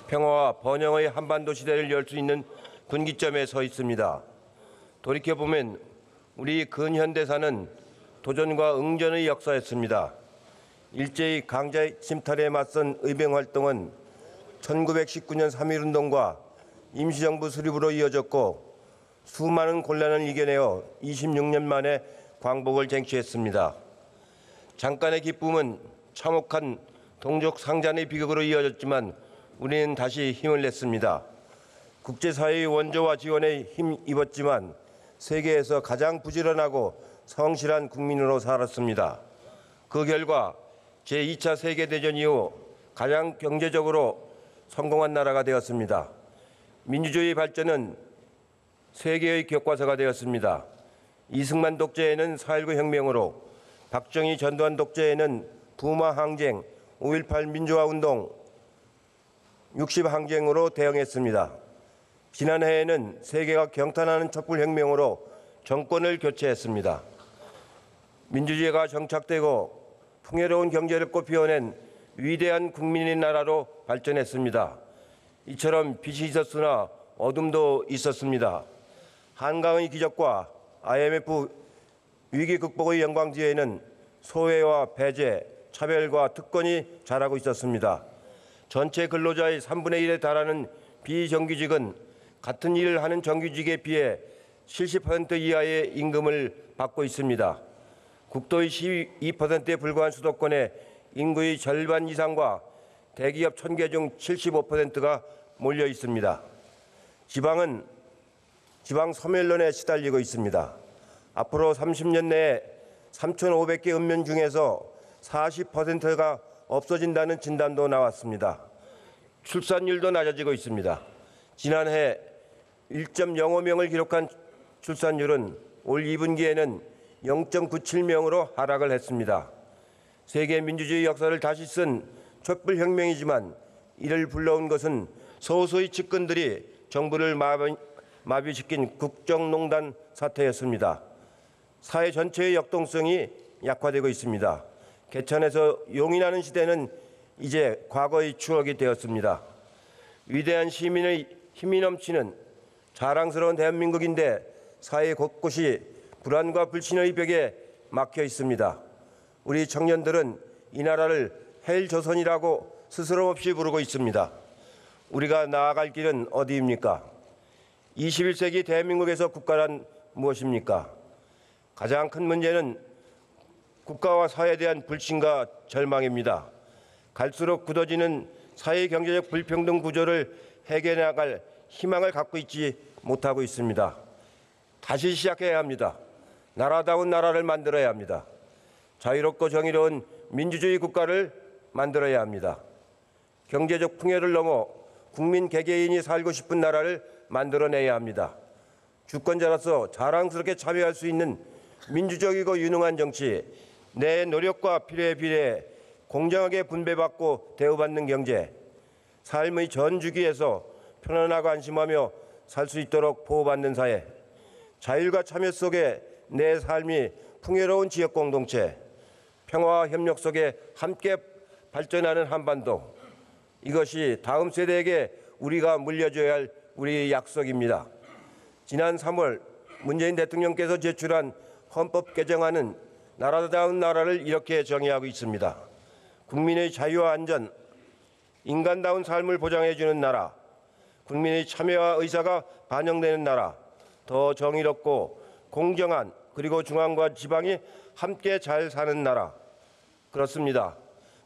평화와 번영의 한반도 시대를 열 수 있는 분기점에 서 있습니다. 돌이켜보면 우리 근현대사는 도전과 응전의 역사였습니다. 일제히 강제 침탈에 맞선 의병활동은 1919년 3.1운동과 임시정부 수립으로 이어졌고 수많은 곤란을 이겨내어 26년 만에 광복을 쟁취했습니다. 잠깐의 기쁨은 참혹한 동족 상잔의 비극으로 이어졌지만 우리는 다시 힘을 냈습니다. 국제사회의 원조와 지원에 힘입었지만 세계에서 가장 부지런하고 성실한 국민으로 살았습니다. 그 결과 제2차 세계대전 이후 가장 경제적으로 성공한 나라가 되었습니다. 민주주의 발전은 세계의 교과서가 되었습니다. 이승만 독재에는 4.19 혁명으로, 박정희 전두환 독재에는 부마 항쟁, 5.18 민주화 운동, 60 항쟁으로 대응했습니다. 지난해에는 세계가 경탄하는 촛불혁명으로 정권을 교체했습니다. 민주주의가 정착되고 풍요로운 경제를 꽃피워낸 위대한 국민의 나라로 발전했습니다. 이처럼 빛이 있었으나 어둠도 있었습니다. 한강의 기적과 IMF 위기 극복의 영광 뒤에는 소외와 배제, 차별과 특권이 자라고 있었습니다. 전체 근로자의 3분의 1에 달하는 비정규직은 같은 일을 하는 정규직에 비해 70% 이하의 임금을 받고 있습니다. 국토의 12%에 불과한 수도권에 인구의 절반 이상과 대기업 1000개 중 75%가 몰려 있습니다. 지방은 지방 소멸론에 시달리고 있습니다. 앞으로 30년 내에 3,500개 읍면 중에서 40%가 없어진다는 진단도 나왔습니다. 출산율도 낮아지고 있습니다. 지난해 1.05명을 기록한 출산율은 올 2분기에는 0.97명으로 하락을 했습니다. 세계 민주주의 역사를 다시 쓴 촛불혁명이지만 이를 불러온 것은 소수의 측근들이 정부를 마비시킨 국정농단 사태였습니다. 사회 전체의 역동성이 약화되고 있습니다. 개천에서 용이 나는 시대는 이제 과거의 추억이 되었습니다. 위대한 시민의 힘이 넘치는 자랑스러운 대한민국인데 사회 곳곳이 불안과 불신의 벽에 막혀 있습니다. 우리 청년들은 이 나라를 헬조선이라고 스스럼 없이 부르고 있습니다. 우리가 나아갈 길은 어디입니까? 21세기 대한민국에서 국가란 무엇입니까? 가장 큰 문제는 국가와 사회에 대한 불신과 절망입니다. 갈수록 굳어지는 사회 경제적 불평등 구조를 해결해 나갈 희망을 갖고 있지 못하고 있습니다. 다시 시작해야 합니다. 나라다운 나라를 만들어야 합니다. 자유롭고 정의로운 민주주의 국가를 만들어야 합니다. 경제적 풍요를 넘어 국민 개개인이 살고 싶은 나라를 만들어내야 합니다. 주권자로서 자랑스럽게 참여할 수 있는 민주적이고 유능한 정치, 내 노력과 필요에 비례해 공정하게 분배받고 대우받는 경제, 삶의 전 주기에서 편안하고 안심하며 살 수 있도록 보호받는 사회, 자율과 참여 속에 내 삶이 풍요로운 지역 공동체, 평화와 협력 속에 함께 발전하는 한반도, 이것이 다음 세대에게 우리가 물려줘야 할 우리의 약속입니다. 지난 3월 문재인 대통령께서 제출한 헌법 개정안은 나라다운 나라를 이렇게 정의하고 있습니다. 국민의 자유와 안전, 인간다운 삶을 보장해 주는 나라, 국민의 참여와 의사가 반영되는 나라, 더 정의롭고 공정한 그리고 중앙과 지방이 함께 잘 사는 나라. 그렇습니다.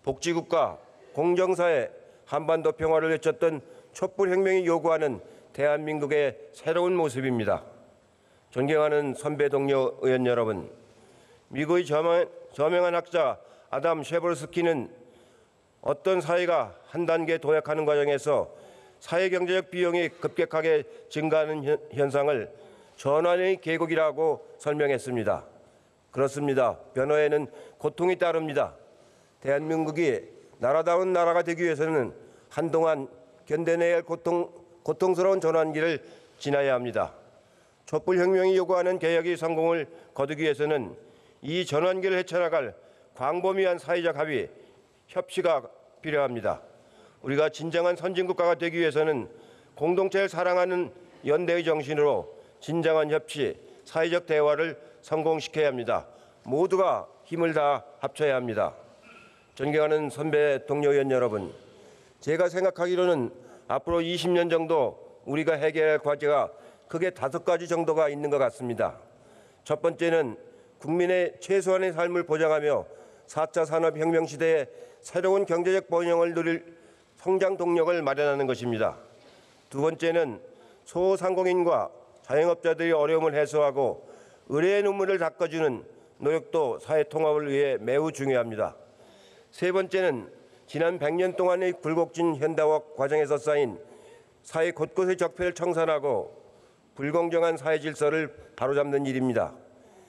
복지국가, 공정사회, 한반도 평화를 외쳤던 촛불혁명이 요구하는 대한민국의 새로운 모습입니다. 존경하는 선배 동료 의원 여러분, 미국의 저명한 학자 아담 셰버스키는 어떤 사회가 한 단계 도약하는 과정에서 사회경제적 비용이 급격하게 증가하는 현상을 전환의 계곡이라고 설명했습니다. 그렇습니다. 변화에는 고통이 따릅니다. 대한민국이 나라다운 나라가 되기 위해서는 한동안 견뎌내야 할 고통스러운 전환기를 지나야 합니다. 촛불혁명이 요구하는 개혁의 성공을 거두기 위해서는 이 전환기를 헤쳐나갈 광범위한 사회적 합의, 협치가 필요합니다. 우리가 진정한 선진국가가 되기 위해서는 공동체를 사랑하는 연대의 정신으로 진정한 협치, 사회적 대화를 성공시켜야 합니다. 모두가 힘을 다 합쳐야 합니다. 존경하는 선배 동료 의원 여러분, 제가 생각하기로는 앞으로 20년 정도 우리가 해결할 과제가 크게 5가지 정도가 있는 것 같습니다. 첫 번째는 국민의 최소한의 삶을 보장하며 4차 산업혁명 시대에 새로운 경제적 번영을 누릴 성장 동력을 마련하는 것입니다. 두 번째는 소상공인과 자영업자들의 어려움을 해소하고 의뢰의 눈물을 닦아주는 노력도 사회 통합을 위해 매우 중요합니다. 세 번째는 지난 100년 동안의 굴곡진 현대화 과정에서 쌓인 사회 곳곳의 적폐를 청산하고 불공정한 사회 질서를 바로잡는 일입니다.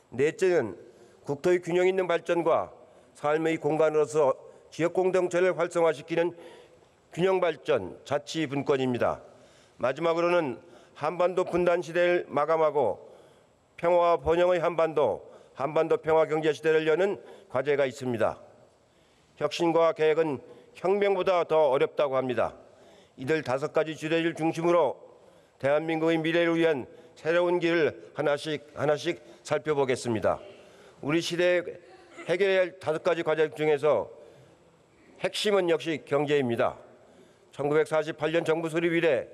넷째는 국토의 균형 있는 발전과 삶의 공간으로서 지역 공동체를 활성화시키는 균형 발전, 자치 분권입니다. 마지막으로는 한반도 분단 시대를 마감하고 평화와 번영의 한반도 평화 경제 시대를 여는 과제가 있습니다. 혁신과 계획은 혁명보다 더 어렵다고 합니다. 이들 5가지 주제를 중심으로 대한민국의 미래를 위한 새로운 길을 하나씩 살펴보겠습니다. 우리 시대에 해결해야 할 5가지 과제 중에서 핵심은 역시 경제입니다. 1948년 정부 수립 이래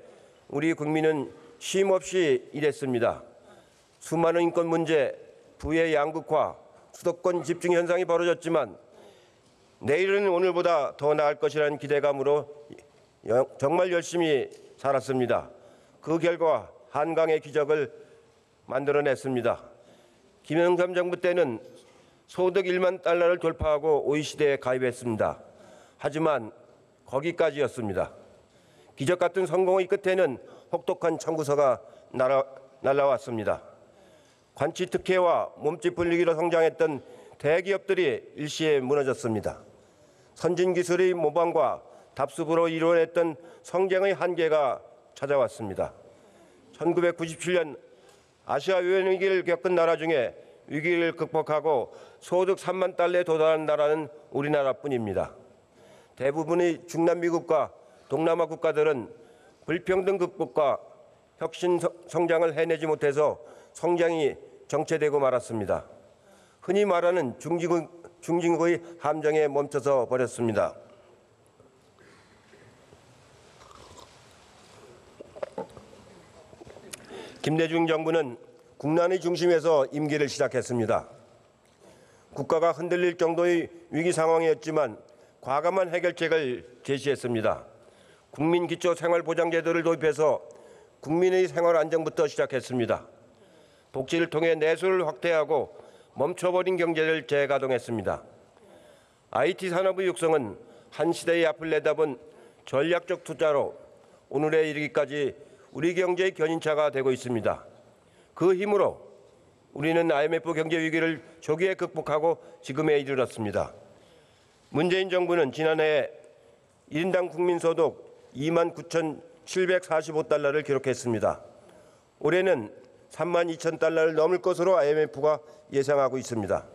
우리 국민은 쉼 없이 일했습니다. 수많은 인권 문제, 부의 양극화, 수도권 집중 현상이 벌어졌지만 내일은 오늘보다 더 나을 것이라는 기대감으로 정말 열심히 살았습니다. 그 결과 한강의 기적을 만들어냈습니다. 김영삼 정부 때는 소득 1만 달러를 돌파하고 OECD에 가입했습니다. 하지만 거기까지였습니다. 기적 같은 성공의 끝에는 혹독한 청구서가 날아왔습니다. 관치 특혜와 몸집 불리기로 성장했던 대기업들이 일시에 무너졌습니다. 선진 기술의 모방과 답습으로 이루어냈던 성장의 한계가 찾아왔습니다. 1997년 아시아 유엔 위기를 겪은 나라 중에 위기를 극복하고 소득 3만 달러에 도달한 나라는 우리나라뿐입니다. 대부분의 중남미국과 동남아 국가들은 불평등 극복과 혁신 성장을 해내지 못해서 성장이 정체되고 말았습니다. 흔히 말하는 중진국의 함정에 멈춰서 버렸습니다. 김대중 정부는 국난의 중심에서 임기를 시작했습니다. 국가가 흔들릴 정도의 위기 상황이었지만 과감한 해결책을 제시했습니다. 국민기초생활보장제도를 도입해서 국민의 생활 안정부터 시작했습니다. 복지를 통해 내수를 확대하고 멈춰버린 경제를 재가동했습니다. IT 산업의 육성은 한 시대의 앞을 내다본 전략적 투자로 오늘에 이르기까지 우리 경제의 견인차가 되고 있습니다. 그 힘으로 우리는 IMF 경제 위기를 조기에 극복하고 지금에 이르렀습니다. 문재인 정부는 지난해 1인당 국민소득 29,745달러를 기록했습니다. 올해는 32,000달러를 넘을 것으로 IMF가 예상하고 있습니다.